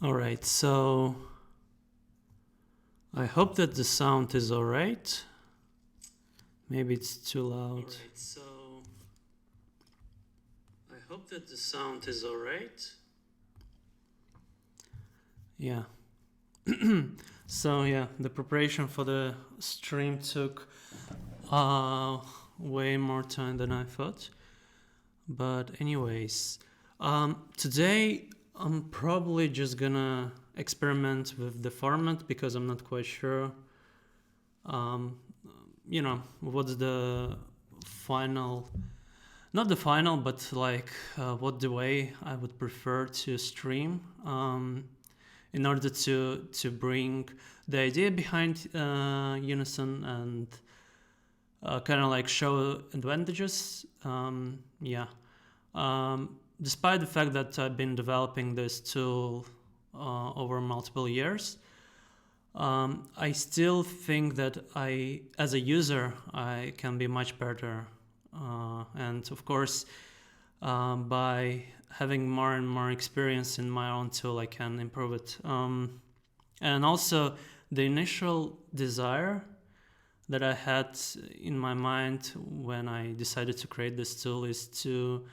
Alright, so I hope that the sound is alright. Maybe it's too loud. Alright, so I hope that the sound is alright. Yeah. So yeah, the preparation for the stream took way more time than I thought. But anyways, today I'm probably just gonna experiment with the format because I'm not quite sure. What's the final, not the final, but like what the way I would prefer to stream. In order to bring the idea behind Unison and kind of like show advantages. Despite the fact that I've been developing this tool over multiple years, I still think that as a user, I can be much better. And of course, by having more and more experience in my own tool, I can improve it. And also, the initial desire that I had in my mind when I decided to create this tool is to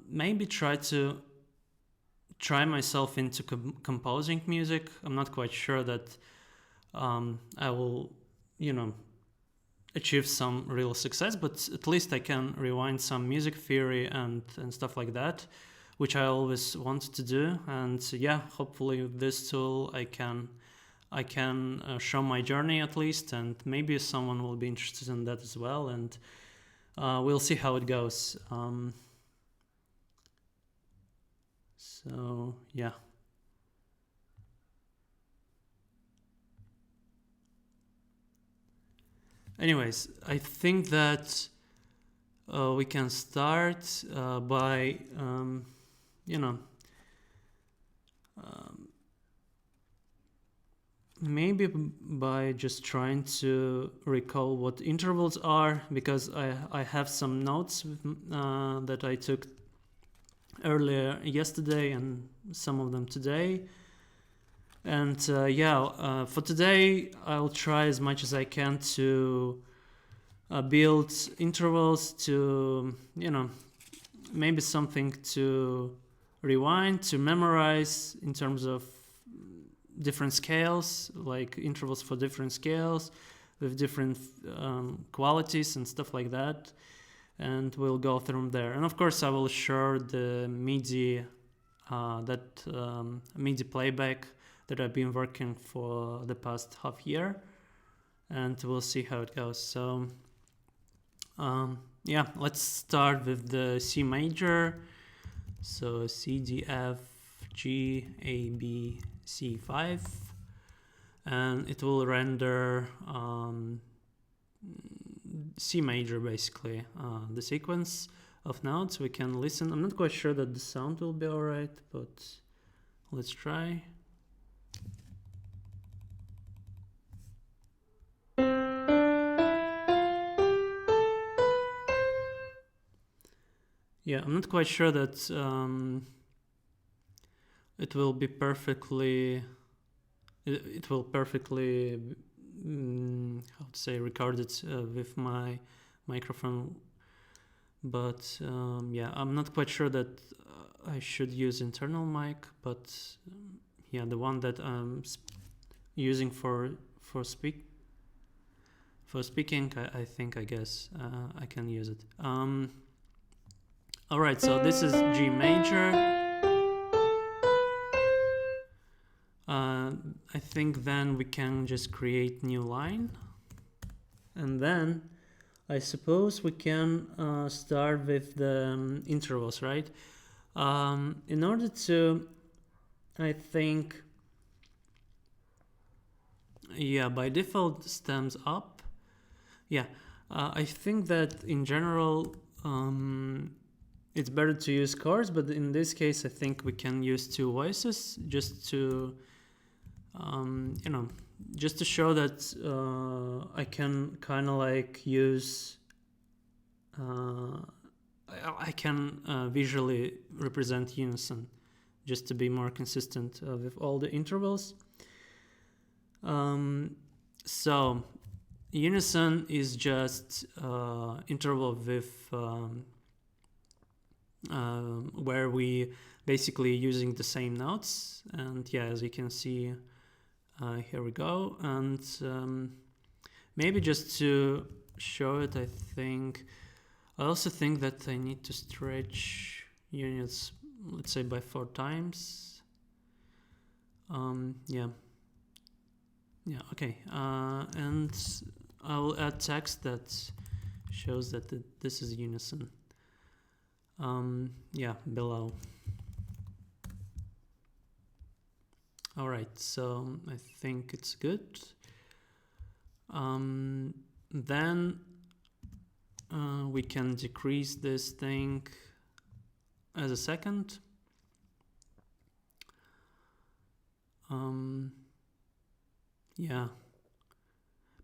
maybe try myself into composing music. I'm not quite sure that I will, achieve some real success, but at least I can rewind some music theory and stuff like that, which I always wanted to do. And yeah, hopefully with this tool I can show my journey at least, and maybe someone will be interested in that as well, and we'll see how it goes. So yeah. Anyways, I think that we can start by, maybe by just trying to recall what intervals are, because I have some notes that I took earlier yesterday and some of them today. And for today, I'll try as much as I can to build intervals to, maybe something to rewind, to memorize in terms of different scales, like intervals for different scales with different qualities and stuff like that. And we'll go through there. And of course, I will share the MIDI, MIDI playback that I've been working for the past half year, and we'll see how it goes. So let's start with the C major. So C, D, F, G, A, B, C5, and it will render C major, basically, the sequence of notes. We can listen. I'm not quite sure that the sound will be alright, but let's try. Yeah, I'm not quite sure that it will be perfectly. It will perfectly, recorded with my microphone. But I'm not quite sure that I should use internal mic. But the one that I'm using for speaking, I guess I can use it. Alright, so this is G major. I think then we can just create new line. And then I suppose we can start with the intervals, right? In order to, I think, by default stems up. I think that in general it's better to use chords, but in this case I think we can use two voices just to just to show that I can kind of like use I can visually represent unison just to be more consistent with all the intervals. So unison is just interval with where we basically using the same notes, and yeah, as you can see, here we go. And maybe just to show it, I also think that I need to stretch units, let's say by 4 times. Yeah, okay. And I will add text that shows that this is unison. Yeah, below. All right, so I think it's good. Then we can decrease this thing as a second. Yeah,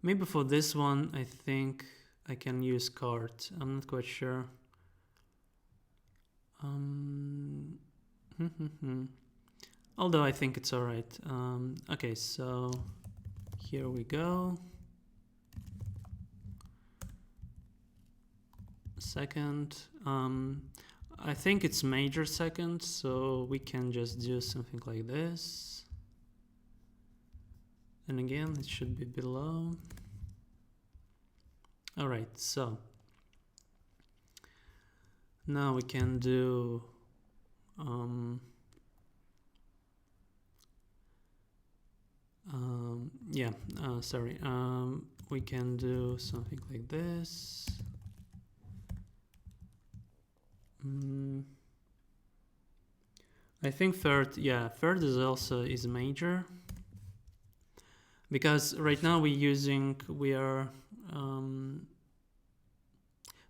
maybe for this one I think I can use card. I'm not quite sure. Although I think it's alright. Okay, so here we go. Second. I think it's major second, so we can just do something like this. And again, it should be below. Alright, so now we can do we can do something like this. I think third is major, because right now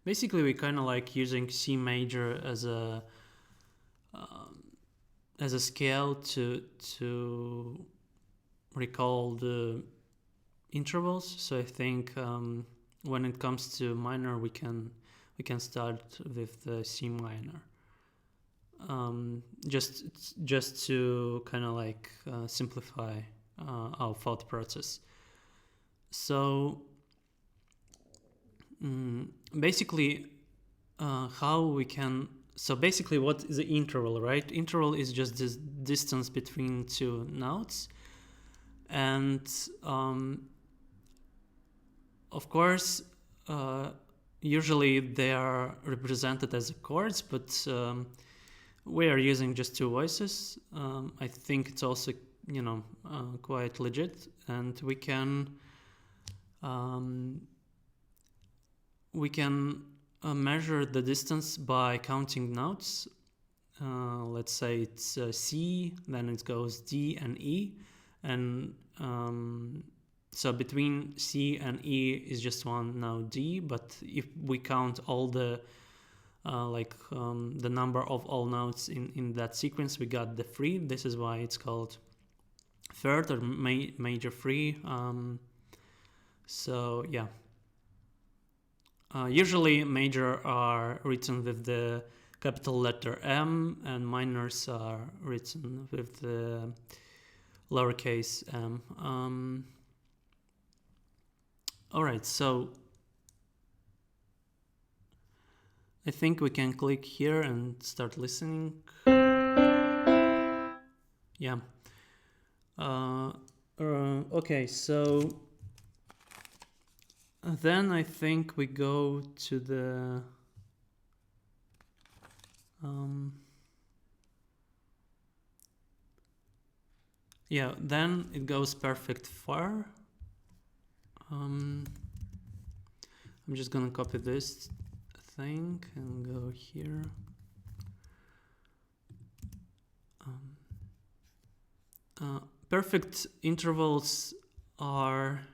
basically we kind of like using C major as a scale to recall the intervals. So I think when it comes to minor, we can start with the C minor. Just to kind of like simplify our thought process. So basically what is the interval, right? Interval is just this distance between two notes, and of course usually they are represented as chords, but we are using just two voices. I think it's also quite legit, and we can measure the distance by counting notes. Let's say it's C, then it goes D and E, and so between C and E is just one note D, but if we count all the the number of all notes in that sequence, we got the 3. This is why it's called third or major 3. So yeah, usually major are written with the capital letter M, and minors are written with the lowercase m. Alright, so I think we can click here and start listening. Yeah. Okay, so then I think we go to the then it goes perfect far. I'm just gonna copy this thing and go here. Perfect intervals are,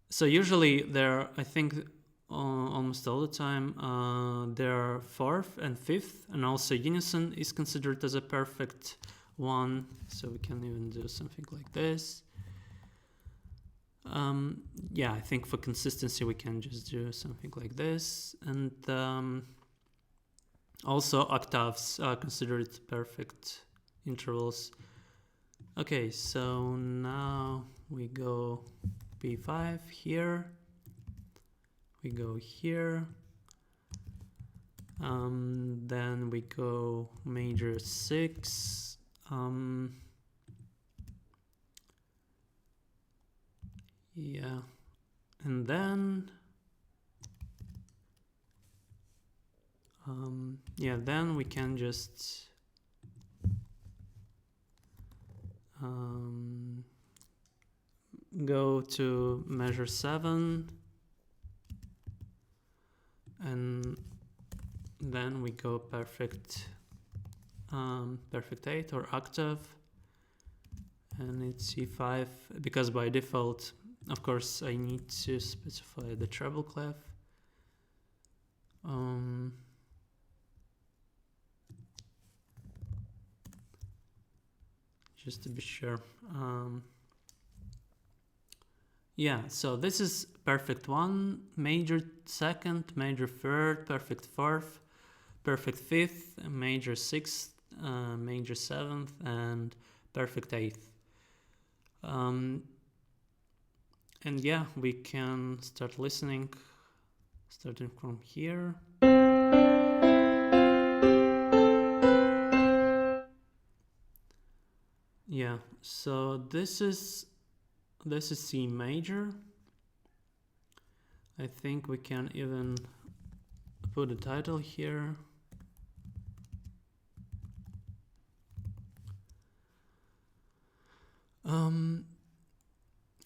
so usually they're, I think almost all the time, they're 4th and 5th, and also unison is considered as a perfect one, so we can even do something like this. Yeah, I think for consistency we can just do something like this, and Also, octaves are considered perfect intervals. Okay, so now we go B5 here. We go here. Then we go major 6. Yeah, and then then we can just go to measure 7, and then we go perfect 8 or octave, and it's C5, because by default, of course, I need to specify the treble clef. Just to be sure. Yeah, so this is perfect 1, major 2nd, major 3rd, perfect 4th, perfect 5th, major 6th, major 7th, and perfect 8th. And yeah, we can start listening, starting from here. Yeah, so this is C major. I think we can even put a title here.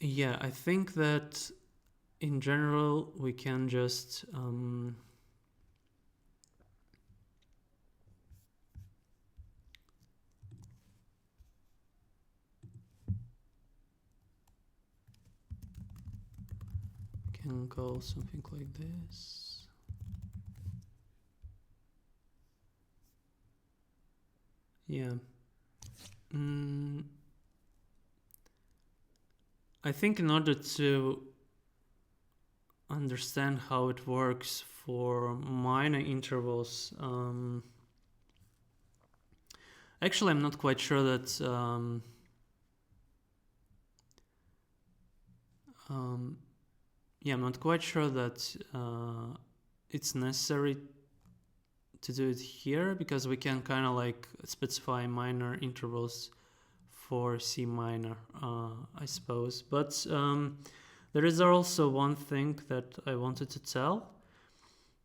Yeah, I think that in general we can just can call something like this. Yeah. I think in order to understand how it works for minor intervals, actually I'm not quite sure that I'm not quite sure that it's necessary to do it here, because we can kind of like specify minor intervals for C minor, I suppose. But there is also one thing that I wanted to tell,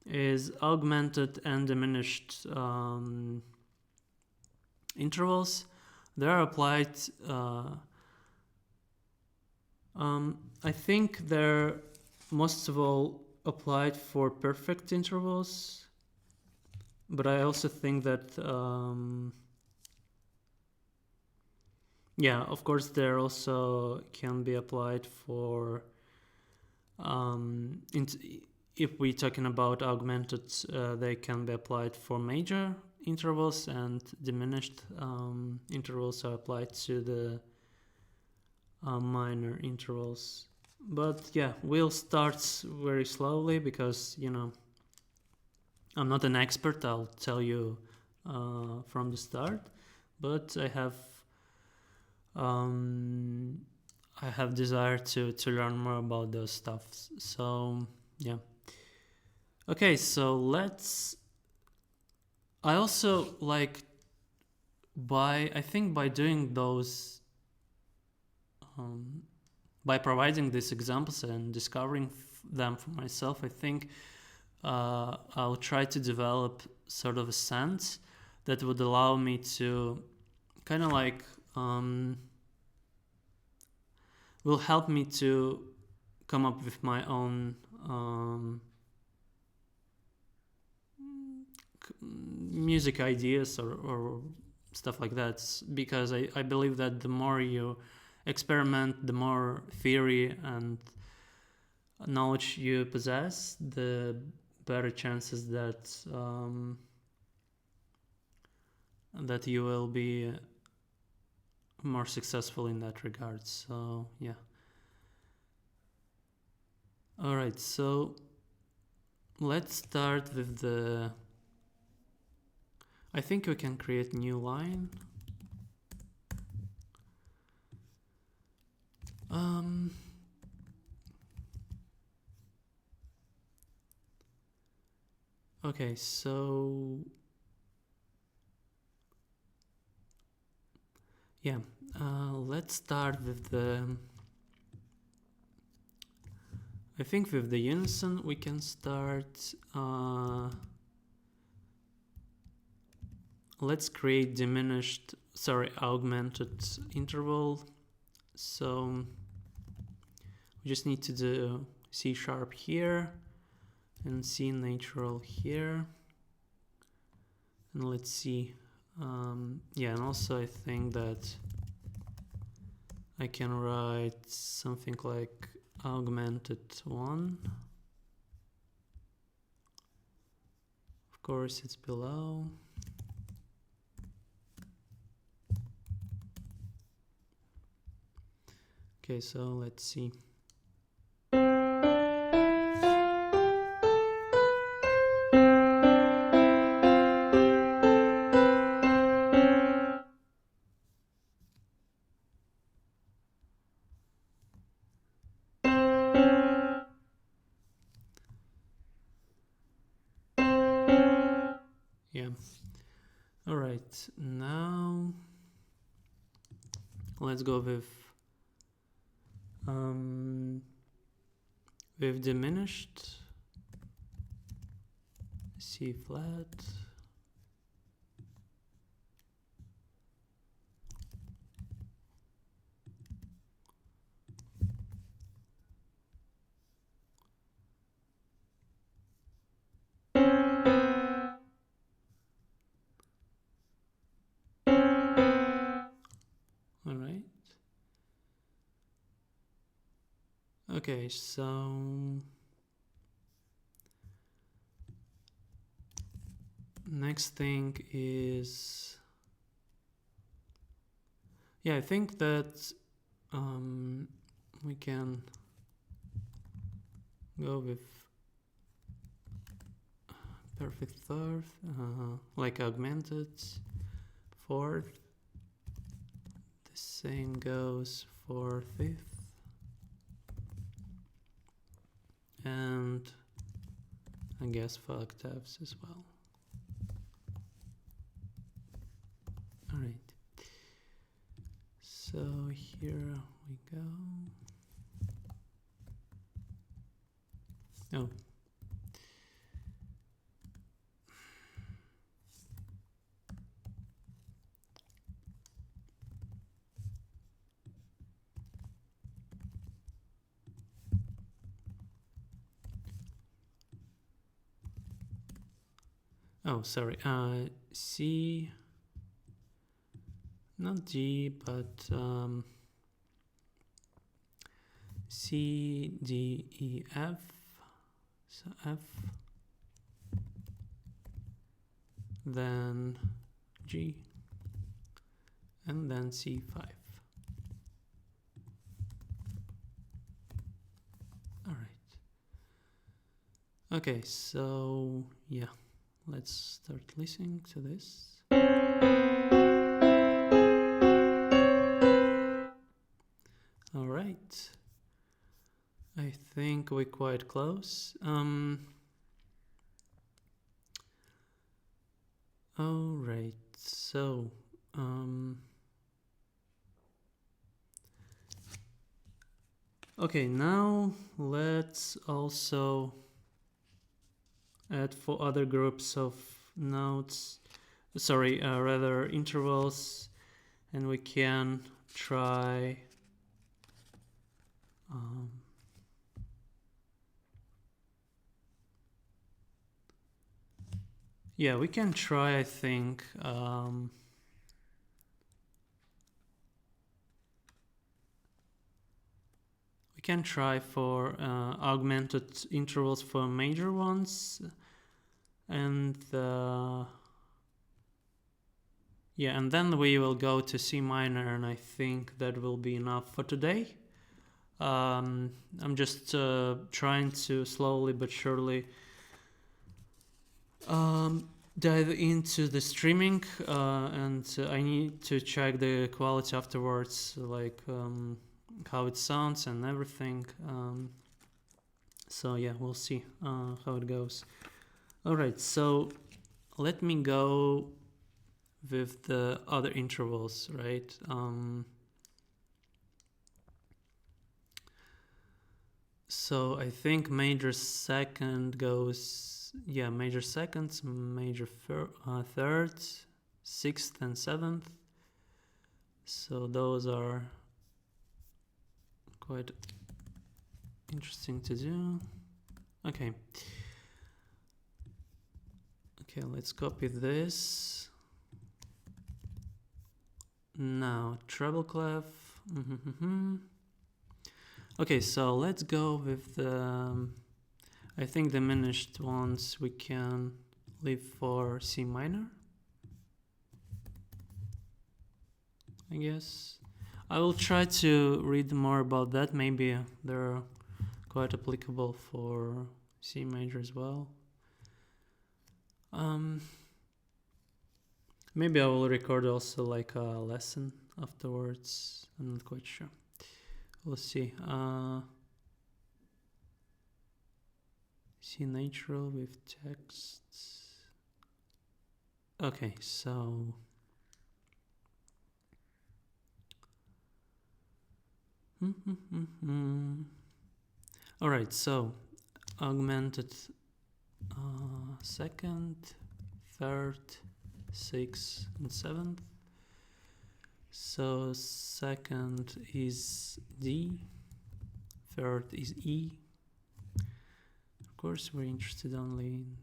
is augmented and diminished intervals. They are applied, I think they're most of all applied for perfect intervals, but I also think that yeah, of course, there also can be applied for if we're talking about augmented, they can be applied for major intervals, and diminished intervals are applied to the minor intervals. But yeah, we'll start very slowly, because I'm not an expert, I'll tell you from the start, but I have desire to learn more about those stuff. So yeah. Okay, so I also like I think by doing those, by providing these examples and discovering them for myself, I think I'll try to develop sort of a sense that would allow me to kind of like will help me to come up with my own music ideas or stuff like that, because I believe that the more you experiment, the more theory and knowledge you possess, the better chances that that you will be more successful in that regard. So yeah. All right, so let's start with the I think we can create new line. Okay, so yeah, let's start with I think with the unison we can start. Let's create augmented interval. So we just need to do C# here and C natural here. And let's see. Yeah, and also I think that I can write something like augmented 1. Of course, it's below. Okay, so let's see. Yeah. All right, now let's go with diminished C flat. All right. Okay, so next thing is, yeah, I think that we can go with perfect third, like augmented fourth. The same goes for fifth. And I guess for octaves as well. All right. So here we go. Oh. Oh, sorry. C, not G, but C, D, E, F. So F, then G, and then C5. All right. Okay, so yeah, let's start listening to this. All right. I think we're quite close. All right, so okay, now let's also add 4 other groups of notes, rather intervals, and we can try yeah, we can try, I think, we can try for augmented intervals for major ones, and yeah, and then we will go to C minor, and I think that will be enough for today. I'm just trying to slowly but surely dive into the streaming, and I need to check the quality afterwards, like how it sounds and everything. So yeah, we'll see how it goes. All right, so let me go with the other intervals, right? So I think major second goes, yeah, major seconds, major thirds, sixth and seventh. So those are quite interesting to do. Okay. Okay, let's copy this. Now, treble clef. Okay, so let's go with the, I think diminished ones we can leave for C minor, I guess. I will try to read more about that. Maybe they're quite applicable for C major as well. Maybe I will record also like a lesson afterwards. I'm not quite sure. We'll see. C natural with texts. Okay, so all right, so augmented second, third, sixth, and seventh. So second is D, third is E. Of course, we're interested only in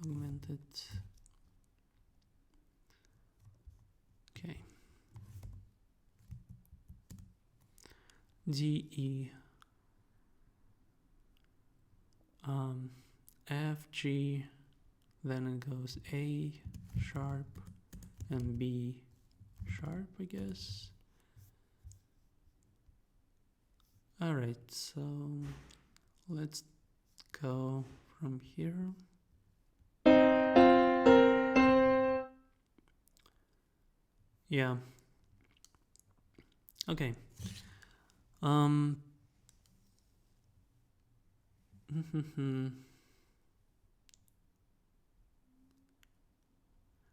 augmented. Okay. D, E, F, G, then it goes A sharp and B sharp, I guess. All right, so let's go from here. Yeah. Okay.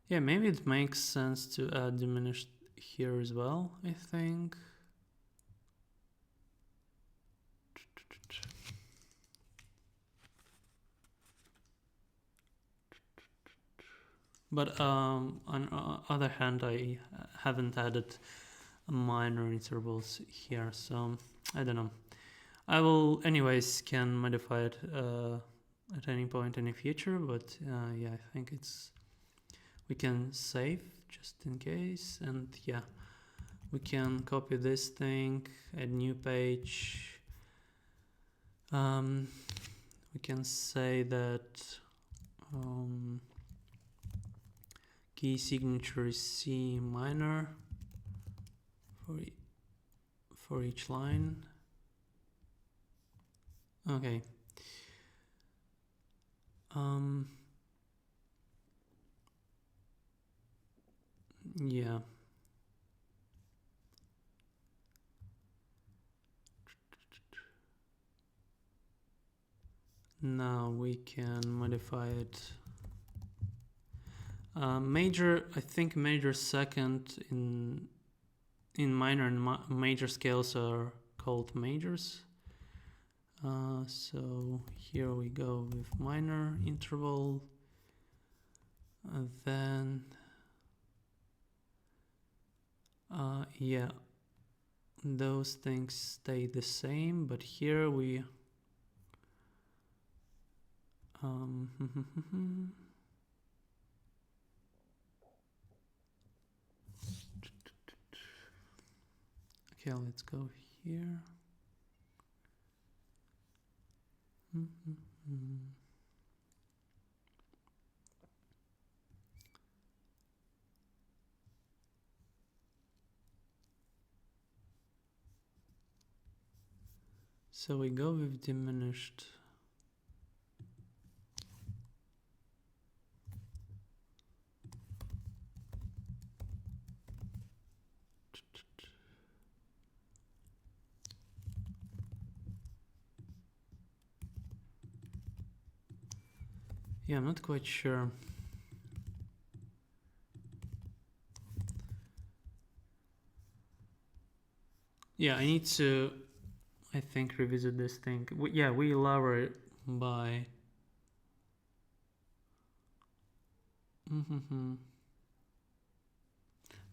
Yeah, maybe it makes sense to add diminished here as well, I think. But on other hand, I haven't added minor intervals here, so I don't know. I will anyways can modify it at any point in the future, but yeah, I think we can save just in case, and yeah, we can copy this thing, add new page. We can say that key signature is C minor for each line. Okay. Yeah. Now we can modify it. Major, I think major second in minor and major scales are called majors. So here we go with minor interval. Then, yeah, those things stay the same, but here we okay, let's go here. So we go with diminished. Yeah, I'm not quite sure. Yeah, I need to, I think, revisit this thing. Yeah, we lower it by...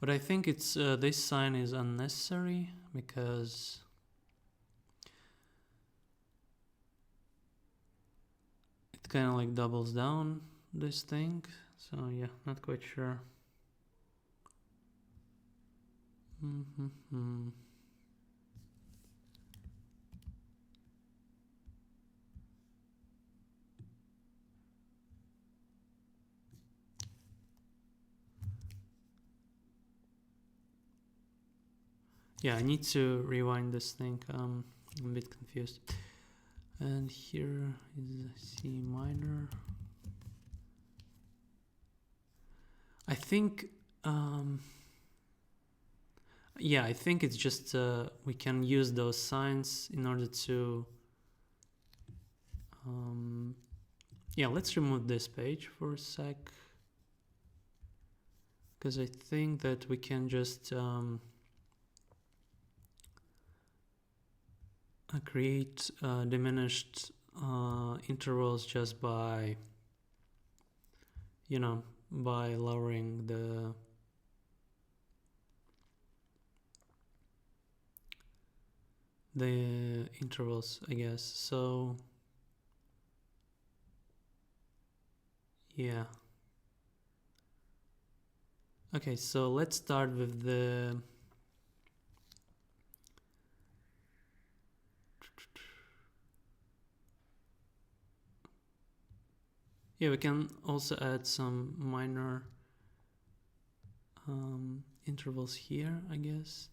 But I think it's this sign is unnecessary because it kind of like doubles down this thing. So yeah, not quite sure. Yeah, I need to rewind this thing. I'm a bit confused. And here is C minor. I think, yeah, I think it's just we can use those signs in order to, yeah, let's remove this page for a sec. Because I think that we can just create diminished intervals just by, you know, by lowering the intervals, I guess. So yeah. Okay, so let's start with the yeah, we can also add some minor intervals here, I guess.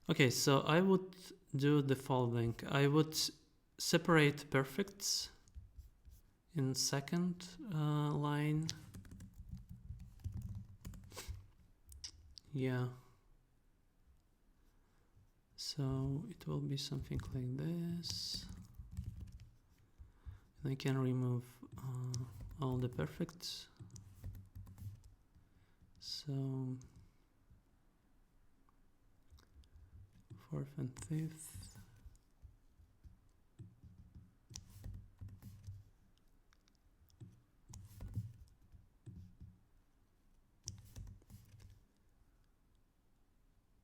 Okay, so I would do the following. I would separate perfects in second line. Yeah. So it will be something like this. And I can remove all the perfects. So fourth and fifth.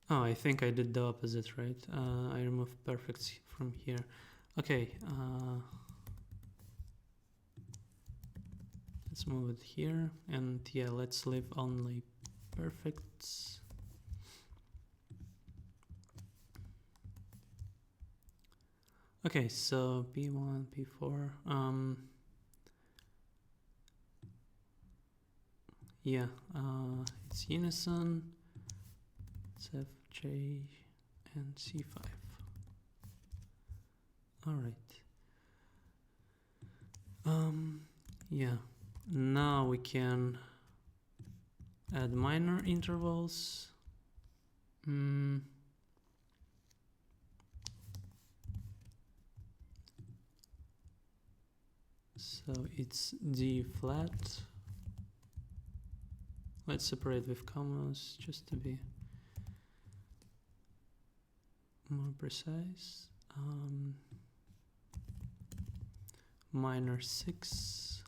Oh, I think I did the opposite, right? I removed perfects from here. Okay, let's move it here, and yeah, let's leave only perfects. Okay, so P1, P4, yeah, it's unison, it's F, J, and C5. All right. Yeah, now we can add minor intervals. So it's D flat. Let's separate with commas just to be more precise. Minor 6.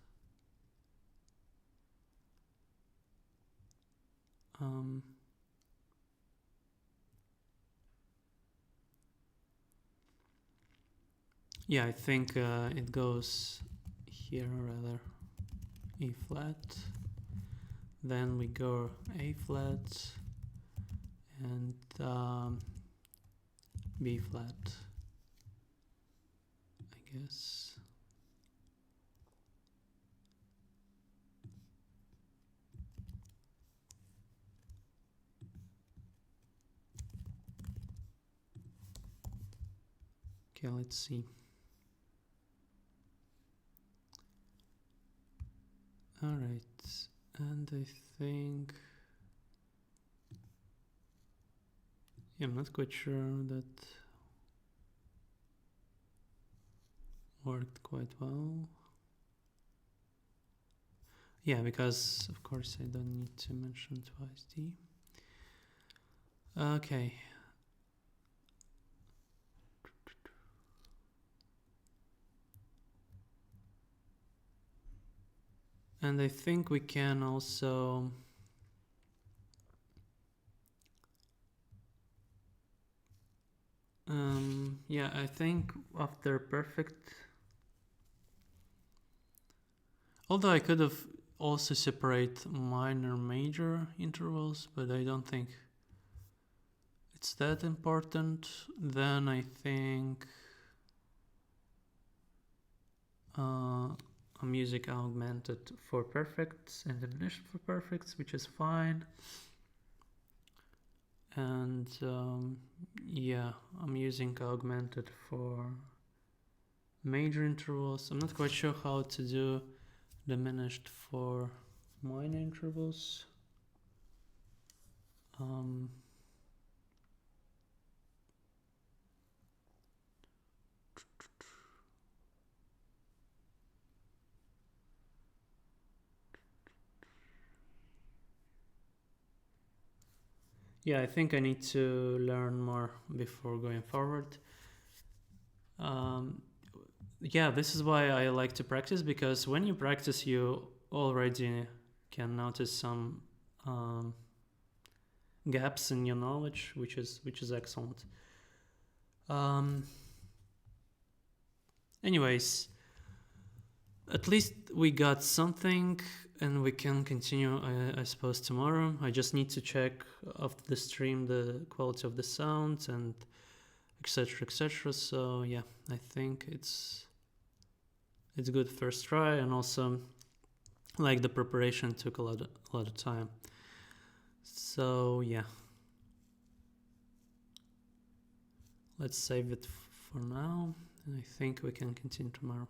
Yeah, I think it goes here rather. E flat. Then we go A flat and B flat, I guess. Okay, let's see. All right, and I think, yeah, I'm not quite sure that worked quite well. Yeah, because of course I don't need to mention twice D. Okay. And I think we can also yeah, I think after perfect, although I could have also separate minor major intervals, but I don't think it's that important. Then I think I'm using augmented for perfects and diminished for perfects, which is fine. And yeah, I'm using augmented for major intervals. I'm not quite sure how to do diminished for minor intervals. Yeah, I think I need to learn more before going forward. Yeah, this is why I like to practice, because when you practice, you already can notice some gaps in your knowledge, which is excellent. Anyways, at least we got something, and we can continue, I suppose, tomorrow. I just need to check after the stream the quality of the sound and etc, etc. So yeah, I think it's good first try, and also like the preparation took a lot of time. So yeah, let's save it for now, and I think we can continue tomorrow.